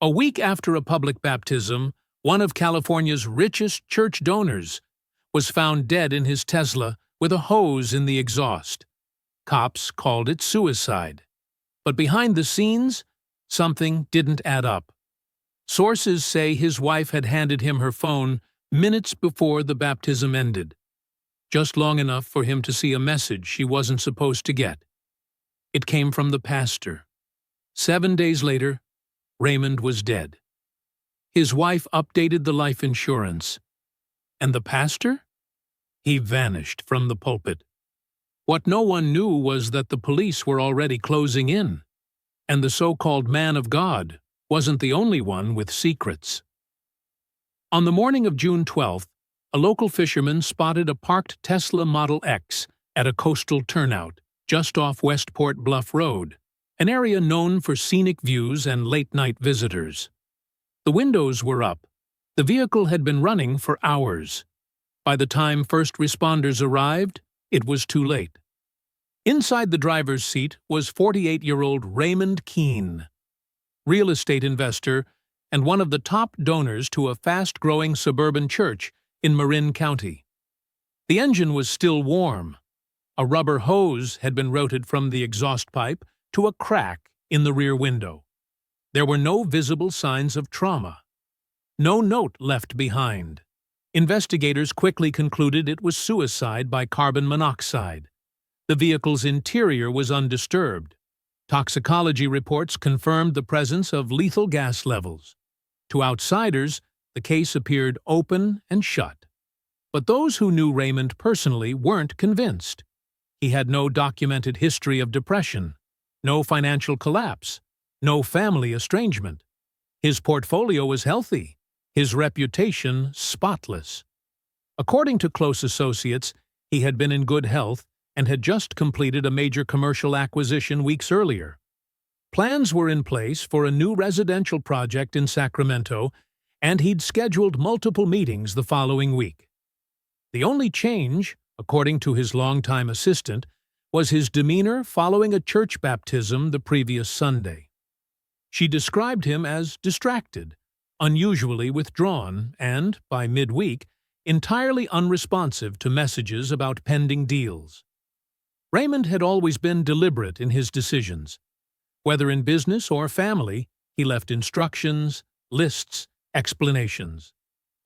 A week after a public baptism, one of California's richest church donors was found dead in his Tesla with a hose in the exhaust. Cops called it suicide. But behind the scenes, something didn't add up. Sources say his wife had handed him her phone minutes before the baptism ended, just long enough for him to see a message she wasn't supposed to get. It came from the pastor. 7 days later, Raymond was dead. His wife updated the life insurance. And the pastor? He vanished from the pulpit. What no one knew was that the police were already closing in, and the so-called man of God wasn't the only one with secrets. On the morning of June 12th, a local fisherman spotted a parked Tesla Model X at a coastal turnout just off Westport Bluff Road, an area known for scenic views and late-night visitors. The windows were up. The vehicle had been running for hours. By the time first responders arrived, it was too late. Inside the driver's seat was 48-year-old Raymond Keene, real estate investor and one of the top donors to a fast-growing suburban church in Marin County. The engine was still warm. A rubber hose had been routed from the exhaust pipe to a crack in the rear window. There were no visible signs of trauma. No note left behind. Investigators quickly concluded it was suicide by carbon monoxide. The vehicle's interior was undisturbed. Toxicology reports confirmed the presence of lethal gas levels. To outsiders, the case appeared open and shut. But those who knew Raymond personally weren't convinced. He had no documented history of depression, no financial collapse, no family estrangement. His portfolio was healthy, his reputation spotless. According to close associates, he had been in good health and had just completed a major commercial acquisition weeks earlier. Plans were in place for a new residential project in Sacramento, and he'd scheduled multiple meetings the following week. The only change, according to his longtime assistant, was his demeanor following a church baptism the previous Sunday. She described him as distracted, unusually withdrawn, and, by midweek, entirely unresponsive to messages about pending deals. Raymond had always been deliberate in his decisions. Whether in business or family, he left instructions, lists, explanations.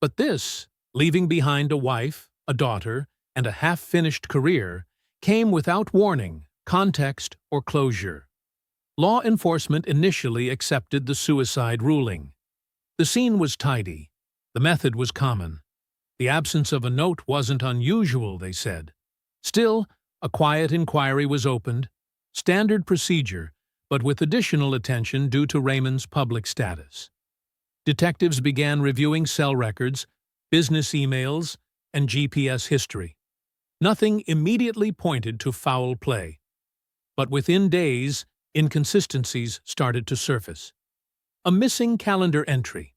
But this, leaving behind a wife, a daughter, and a half-finished career, came without warning, context, or closure. Law enforcement initially accepted the suicide ruling. The scene was tidy. The method was common. The absence of a note wasn't unusual, they said. Still, a quiet inquiry was opened, standard procedure, but with additional attention due to Raymond's public status. Detectives began reviewing cell records, business emails, and GPS history. Nothing immediately pointed to foul play. But within days, inconsistencies started to surface. A missing calendar entry,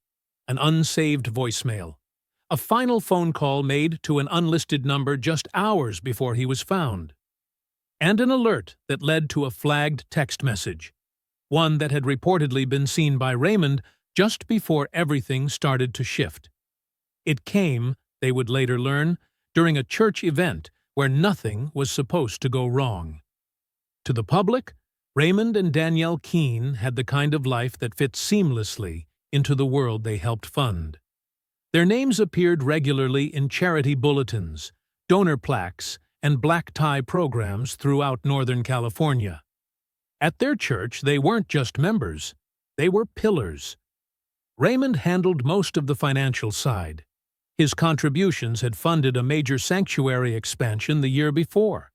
an unsaved voicemail, a final phone call made to an unlisted number just hours before he was found, and an alert that led to a flagged text message, one that had reportedly been seen by Raymond just before everything started to shift. It came, they would later learn, during a church event where nothing was supposed to go wrong. To the public, Raymond and Danielle Keene had the kind of life that fit seamlessly into the world they helped fund. Their names appeared regularly in charity bulletins, donor plaques, and black tie programs throughout Northern California. At their church, they weren't just members, they were pillars. Raymond handled most of the financial side. His contributions had funded a major sanctuary expansion the year before.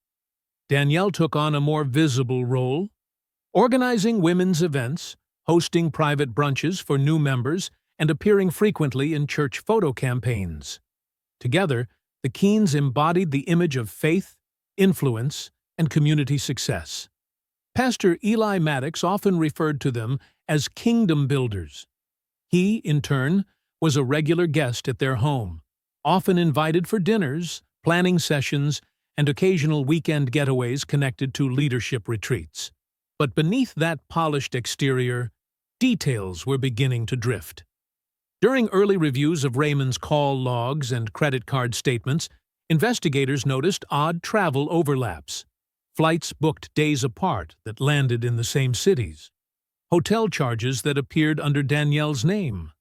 Danielle took on a more visible role, organizing women's events, hosting private brunches for new members, and appearing frequently in church photo campaigns. Together, the Keenes embodied the image of faith, influence, and community success. Pastor Eli Maddox often referred to them as kingdom builders. He, in turn, was a regular guest at their home, often invited for dinners, planning sessions, and occasional weekend getaways connected to leadership retreats. But beneath that polished exterior, details were beginning to drift. During early reviews of Raymond's call logs and credit card statements, investigators noticed odd travel overlaps. Flights booked days apart that landed in the same cities. Hotel charges that appeared under Danielle's name,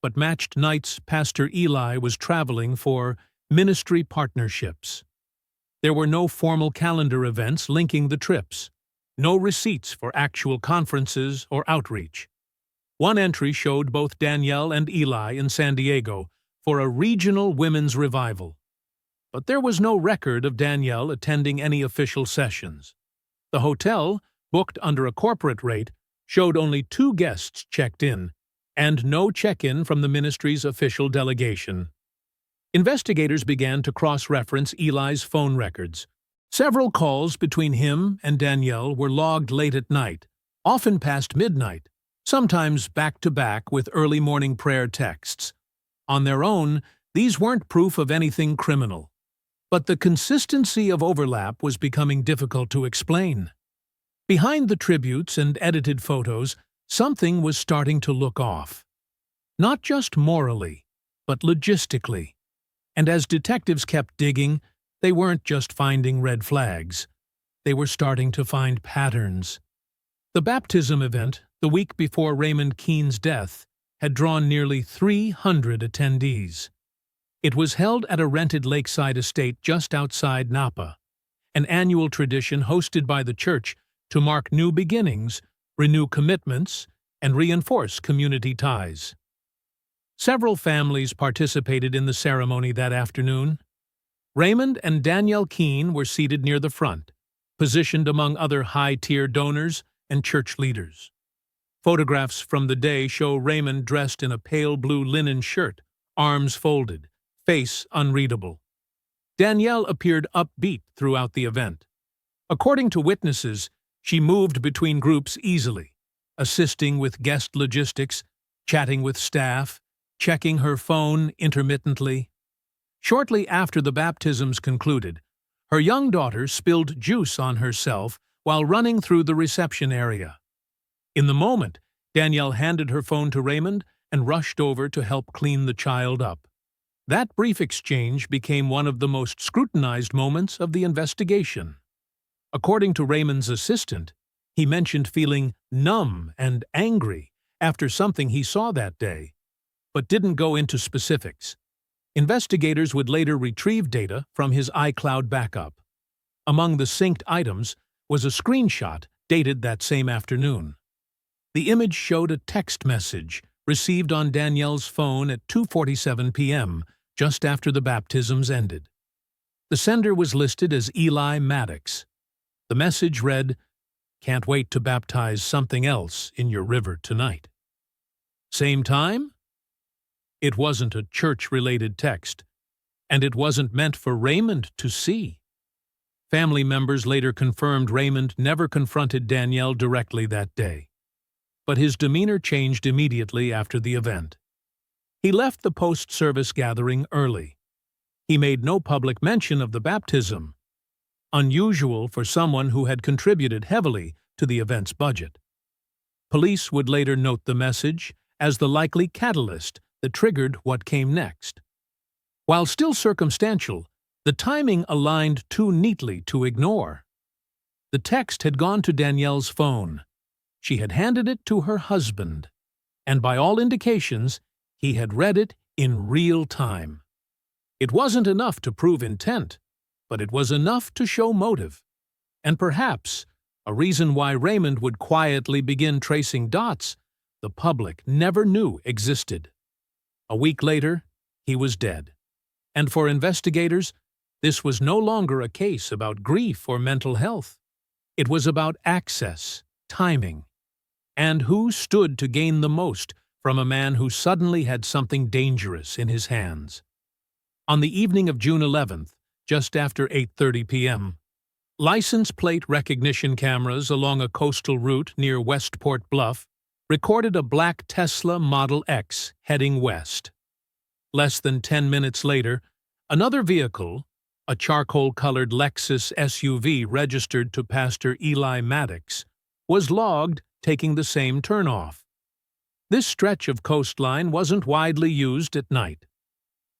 but matched nights Pastor Eli was traveling for ministry partnerships. There were no formal calendar events linking the trips, no receipts for actual conferences or outreach. One entry showed both Danielle and Eli in San Diego for a regional women's revival. But there was no record of Danielle attending any official sessions. The hotel, booked under a corporate rate, showed only 2 guests checked in, and no check-in from the ministry's official delegation. Investigators began to cross-reference Eli's phone records. Several calls between him and Danielle were logged late at night, often past midnight, sometimes back-to-back with early morning prayer texts. On their own, these weren't proof of anything criminal. But the consistency of overlap was becoming difficult to explain. Behind the tributes and edited photos, something was starting to look off. Not just morally, but logistically. And as detectives kept digging, they weren't just finding red flags. They were starting to find patterns. The baptism event, the week before Raymond Keene's death, had drawn nearly 300 attendees. It was held at a rented lakeside estate just outside Napa, an annual tradition hosted by the church to mark new beginnings, renew commitments, and reinforce community ties. Several families participated in the ceremony that afternoon. Raymond and Danielle Keene were seated near the front, positioned among other high-tier donors and church leaders. Photographs from the day show Raymond dressed in a pale blue linen shirt, arms folded, face unreadable. Danielle appeared upbeat throughout the event. According to witnesses, she moved between groups easily, assisting with guest logistics, chatting with staff, checking her phone intermittently. Shortly after the baptisms concluded, her young daughter spilled juice on herself while running through the reception area. In the moment, Danielle handed her phone to Raymond and rushed over to help clean the child up. That brief exchange became one of the most scrutinized moments of the investigation. According to Raymond's assistant, he mentioned feeling numb and angry after something he saw that day, but didn't go into specifics. Investigators would later retrieve data from his iCloud backup. Among the synced items was a screenshot dated that same afternoon. The image showed a text message received on Danielle's phone at 2:47 p.m., just after the baptisms ended. The sender was listed as Eli Maddox. The message read, "Can't wait to baptize something else in your river tonight." Same time? It wasn't a church-related text, and it wasn't meant for Raymond to see. Family members later confirmed Raymond never confronted Danielle directly that day, but his demeanor changed immediately after the event. He left the post-service gathering early. He made no public mention of the baptism, unusual for someone who had contributed heavily to the event's budget. Police would later note the message as the likely catalyst that triggered what came next. While still circumstantial, the timing aligned too neatly to ignore. The text had gone to Danielle's phone. She had handed it to her husband, and by all indications, he had read it in real time. It wasn't enough to prove intent, but it was enough to show motive, and perhaps a reason why Raymond would quietly begin tracing dots the public never knew existed. A week later, he was dead. And for investigators, this was no longer a case about grief or mental health. It was about access, timing, and who stood to gain the most from a man who suddenly had something dangerous in his hands. On the evening of June 11th, just after 8:30 p.m., license plate recognition cameras along a coastal route near Westport Bluff recorded a black Tesla Model X heading west. Less than 10 minutes later, another vehicle, a charcoal-colored Lexus SUV registered to Pastor Eli Maddox, was logged taking the same turnoff. This stretch of coastline wasn't widely used at night.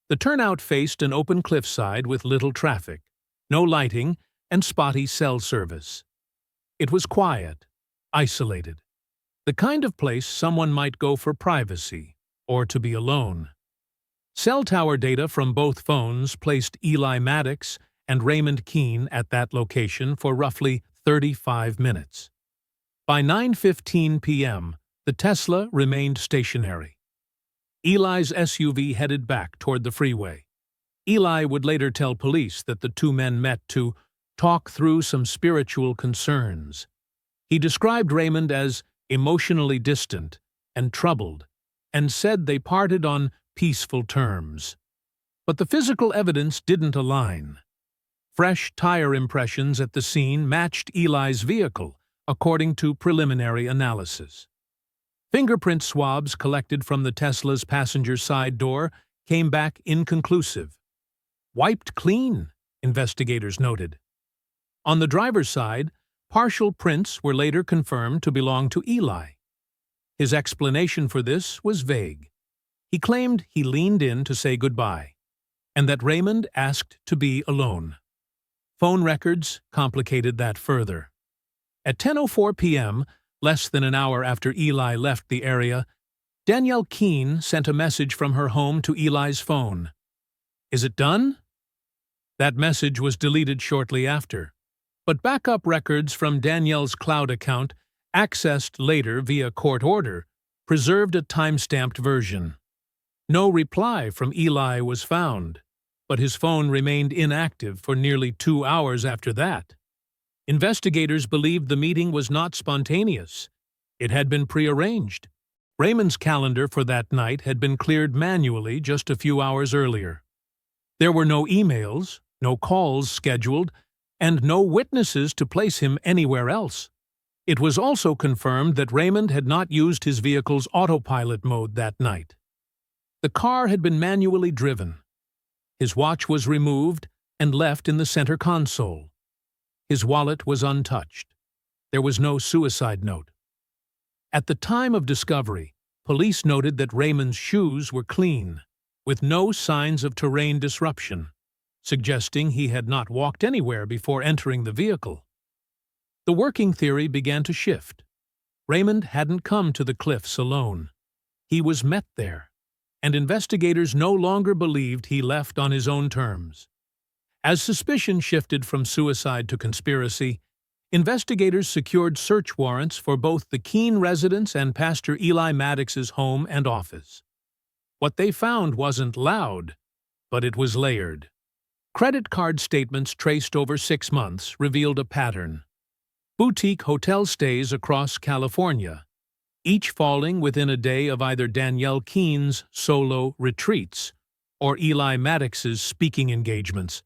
The turnout faced an open cliffside with little traffic, no lighting, and spotty cell service. It was quiet, isolated, the kind of place someone might go for privacy or to be alone. Cell tower data from both phones placed Eli Maddox and Raymond Keene at that location for roughly 35 minutes. By 9:15 p.m., the Tesla remained stationary. Eli's SUV headed back toward the freeway. Eli would later tell police that the two men met to talk through some spiritual concerns. He described Raymond as emotionally distant and troubled, and said they parted on peaceful terms. But the physical evidence didn't align. Fresh tire impressions at the scene matched Eli's vehicle, according to preliminary analysis. Fingerprint swabs collected from the Tesla's passenger side door came back inconclusive. Wiped clean, investigators noted. On the driver's side, partial prints were later confirmed to belong to Eli. His explanation for this was vague. He claimed he leaned in to say goodbye, and that Raymond asked to be alone. Phone records complicated that further. At 10:04 p.m., less than an hour after Eli left the area, Danielle Keene sent a message from her home to Eli's phone. "Is it done?" That message was deleted shortly after, but backup records from Danielle's cloud account, accessed later via court order, preserved a time-stamped version. No reply from Eli was found, but his phone remained inactive for nearly 2 hours after that. Investigators believed the meeting was not spontaneous. It had been prearranged. Raymond's calendar for that night had been cleared manually just a few hours earlier. There were no emails, no calls scheduled, and no witnesses to place him anywhere else. It was also confirmed that Raymond had not used his vehicle's autopilot mode that night. The car had been manually driven. His watch was removed and left in the center console. His wallet was untouched. There was no suicide note. At the time of discovery, police noted that Raymond's shoes were clean, with no signs of terrain disruption, suggesting he had not walked anywhere before entering the vehicle. The working theory began to shift. Raymond hadn't come to the cliffs alone. He was met there, and investigators no longer believed he left on his own terms. As suspicion shifted from suicide to conspiracy, investigators secured search warrants for both the Keene residence and Pastor Eli Maddox's home and office. What they found wasn't loud, but it was layered. Credit card statements traced over 6 months revealed a pattern. Boutique hotel stays across California, each falling within a day of either Danielle Keene's solo retreats or Eli Maddox's speaking engagements.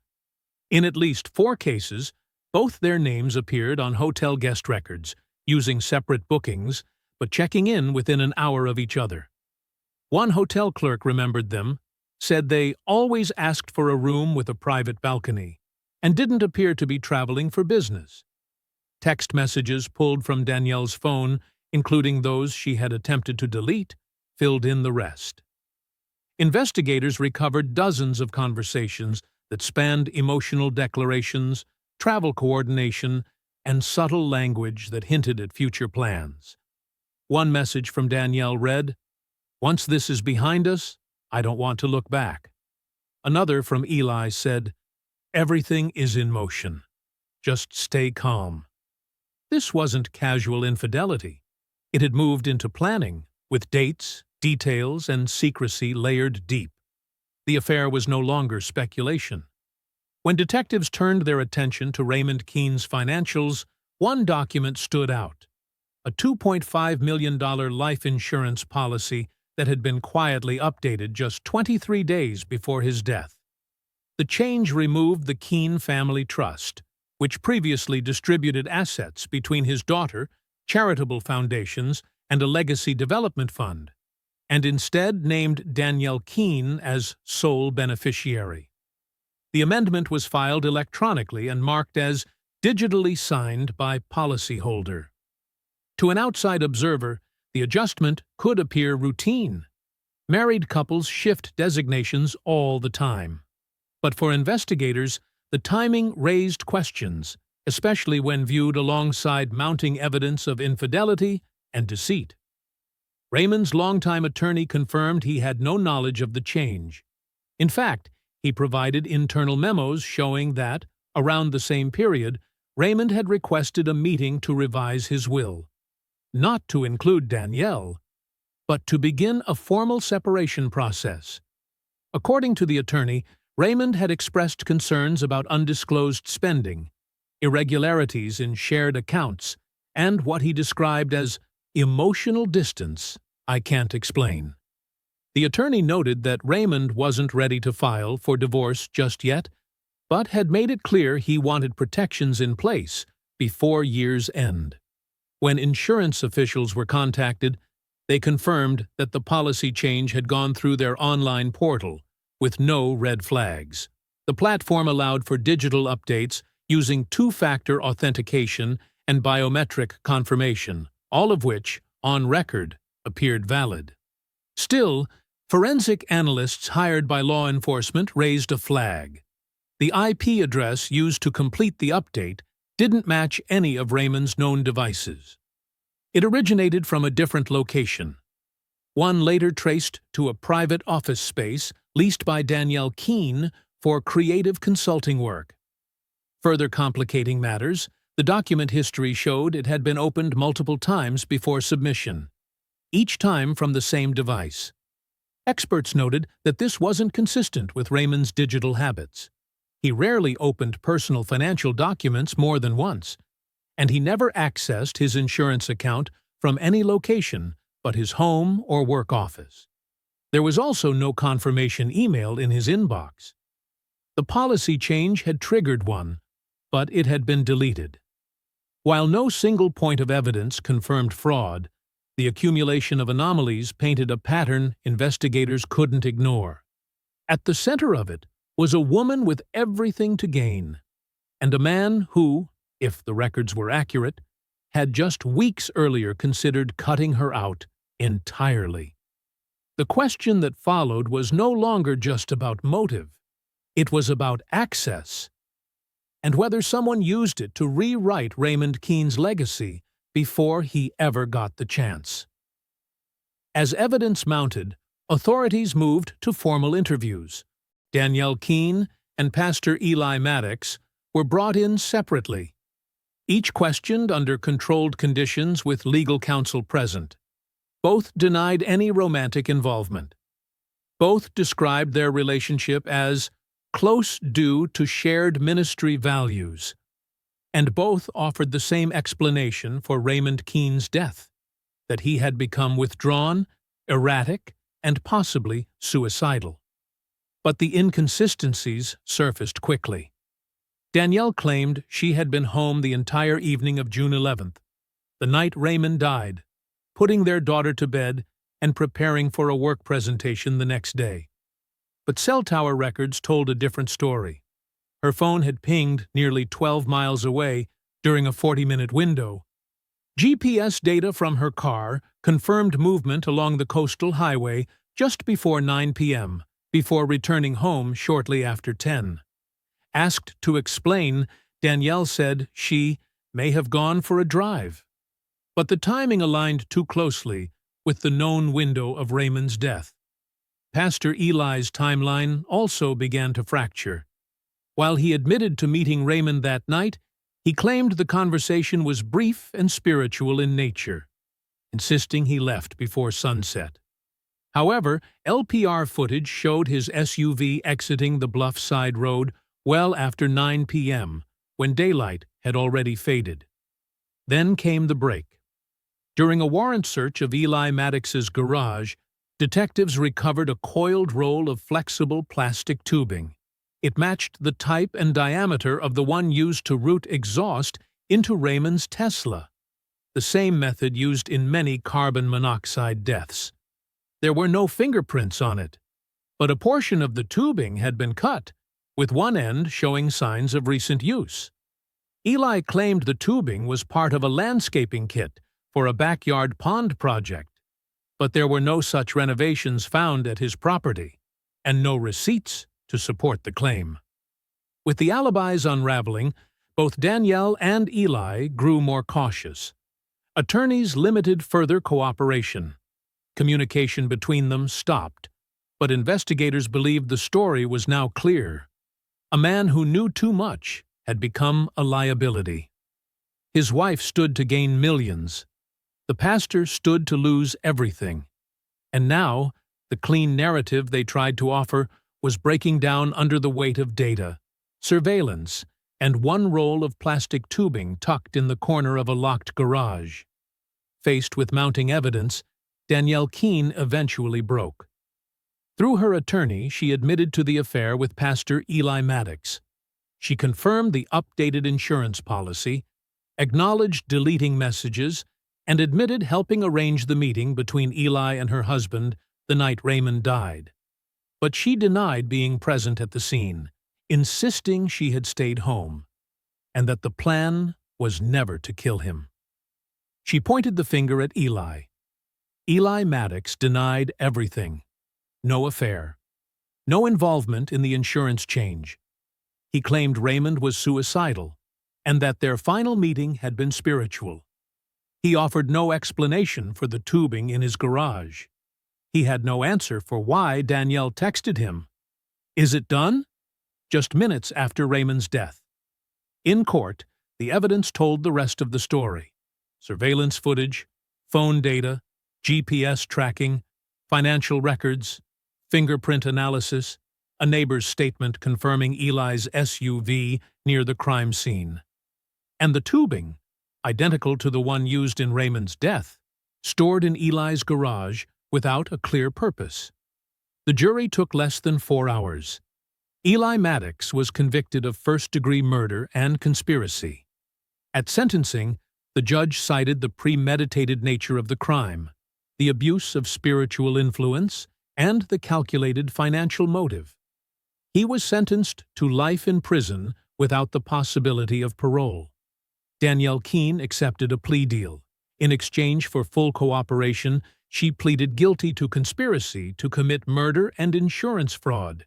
In at least 4 cases, both their names appeared on hotel guest records, using separate bookings, but checking in within an hour of each other. One hotel clerk remembered them, said they always asked for a room with a private balcony, and didn't appear to be traveling for business. Text messages pulled from Danielle's phone, including those she had attempted to delete, filled in the rest. Investigators recovered dozens of conversations that spanned emotional declarations, travel coordination, and subtle language that hinted at future plans. One message from Danielle read, "Once this is behind us, I don't want to look back." Another from Eli said, "Everything is in motion. Just stay calm." This wasn't casual infidelity. It had moved into planning, with dates, details, and secrecy layered deep. The affair was no longer speculation. When detectives turned their attention to Raymond Keene's financials, one document stood out: a $2.5 million life insurance policy that had been quietly updated just 23 days before his death. The change removed the Keene family trust, which previously distributed assets between his daughter, charitable foundations, and a legacy development fund, and instead named Danielle Keene as sole beneficiary. The amendment was filed electronically and marked as digitally signed by policyholder. To an outside observer, The adjustment could appear routine. Married couples shift designations all the time. But for investigators, the timing raised questions, especially when viewed alongside mounting evidence of infidelity and deceit. Raymond's longtime attorney confirmed he had no knowledge of the change. In fact, he provided internal memos showing that, around the same period, Raymond had requested a meeting to revise his will, not to include Danielle, but to begin a formal separation process. According to the attorney, Raymond had expressed concerns about undisclosed spending, irregularities in shared accounts, and what he described as emotional distance I can't explain. The attorney noted that Raymond wasn't ready to file for divorce just yet, but had made it clear he wanted protections in place before year's end. When insurance officials were contacted, they confirmed that the policy change had gone through their online portal, with no red flags. The platform allowed for digital updates using two-factor authentication and biometric confirmation, all of which, on record, appeared valid. Still, forensic analysts hired by law enforcement raised a flag. The IP address used to complete the update didn't match any of Raymond's known devices. It originated from a different location. One later traced to a private office space leased by Danielle Keene for creative consulting work. Further complicating matters, the document history showed it had been opened multiple times before submission, each time from the same device. Experts noted that this wasn't consistent with Raymond's digital habits. He rarely opened personal financial documents more than once, and he never accessed his insurance account from any location but his home or work office. There was also no confirmation email in his inbox. The policy change had triggered one, but it had been deleted. While no single point of evidence confirmed fraud, the accumulation of anomalies painted a pattern investigators couldn't ignore. At the center of it was a woman with everything to gain, and a man who, if the records were accurate, had just weeks earlier considered cutting her out entirely. The question that followed was no longer just about motive. It was about access, and whether someone used it to rewrite Raymond Keene's legacy before he ever got the chance. As evidence mounted, authorities moved to formal interviews. Danielle Keene and Pastor Eli Maddox were brought in separately, each questioned under controlled conditions with legal counsel present. Both denied any romantic involvement. Both described their relationship as close due to shared ministry values, and both offered the same explanation for Raymond Keene's death, that he had become withdrawn, erratic, and possibly suicidal. But the inconsistencies surfaced quickly. Danielle claimed she had been home the entire evening of June 11th, the night Raymond died, putting their daughter to bed and preparing for a work presentation the next day. But cell tower records told a different story. Her phone had pinged nearly 12 miles away during a 40-minute window. GPS data from her car confirmed movement along the coastal highway just before 9 p.m., before returning home shortly after 10. Asked to explain, Danielle said she may have gone for a drive. But the timing aligned too closely with the known window of Raymond's death. Pastor Eli's timeline also began to fracture. While he admitted to meeting Raymond that night, he claimed the conversation was brief and spiritual in nature, insisting he left before sunset. However, LPR footage showed his SUV exiting the Bluffside Road well after 9 p.m., when daylight had already faded. Then came the break. During a warrant search of Eli Maddox's garage, detectives recovered a coiled roll of flexible plastic tubing. It matched the type and diameter of the one used to route exhaust into Raymond's Tesla, the same method used in many carbon monoxide deaths. There were no fingerprints on it, but a portion of the tubing had been cut, with one end showing signs of recent use. Eli claimed the tubing was part of a landscaping kit for a backyard pond project. but there were no such renovations found at his property, and no receipts to support the claim. With the alibis unraveling, both Danielle and Eli grew more cautious. Attorneys limited further cooperation. Communication between them stopped, but investigators believed the story was now clear. A man who knew too much had become a liability. His wife stood to gain millions. The pastor stood to lose everything. And now, the clean narrative they tried to offer was breaking down under the weight of data, surveillance, and one roll of plastic tubing tucked in the corner of a locked garage. Faced with mounting evidence, Danielle Keene eventually broke. Through her attorney, she admitted to the affair with Pastor Eli Maddox. She confirmed the updated insurance policy, acknowledged deleting messages, and admitted helping arrange the meeting between Eli and her husband the night Raymond died. But she denied being present at the scene, insisting she had stayed home, and that the plan was never to kill him. She pointed the finger at Eli. Eli Maddox denied everything. No affair. No involvement in the insurance change. He claimed Raymond was suicidal, and that their final meeting had been spiritual. He offered no explanation for the tubing in his garage. He had no answer for why Danielle texted him. "Is it done?" just minutes after Raymond's death. In court, the evidence told the rest of the story. Surveillance footage, phone data, GPS tracking, financial records, fingerprint analysis, a neighbor's statement confirming Eli's SUV near the crime scene. And the tubing, identical to the one used in Raymond's death, stored in Eli's garage without a clear purpose. The jury took less than 4 hours. Eli Maddox was convicted of first-degree murder and conspiracy. At sentencing, the judge cited the premeditated nature of the crime, the abuse of spiritual influence, and the calculated financial motive. He was sentenced to life in prison without the possibility of parole. Danielle Keene accepted a plea deal. In exchange for full cooperation, she pleaded guilty to conspiracy to commit murder and insurance fraud.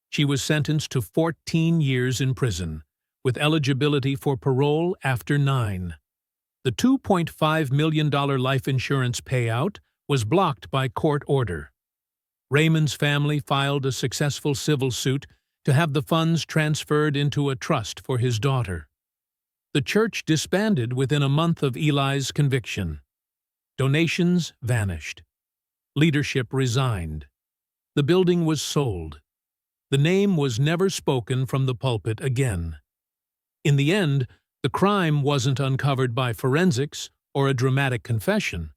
She was sentenced to 14 years in prison, with eligibility for parole after 9. The $2.5 million life insurance payout was blocked by court order. Raymond's family filed a successful civil suit to have the funds transferred into a trust for his daughter. The church disbanded within a month of Eli's conviction. Donations vanished. Leadership resigned. The building was sold. The name was never spoken from the pulpit again. In the end, the crime wasn't uncovered by forensics or a dramatic confession,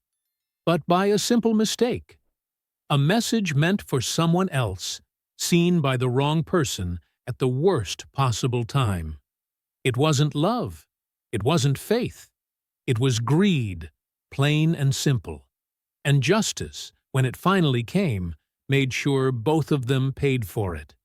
but by a simple mistake. A message meant for someone else, seen by the wrong person at the worst possible time. It wasn't love. It wasn't faith. It was greed, plain and simple. And justice, when it finally came, made sure both of them paid for it.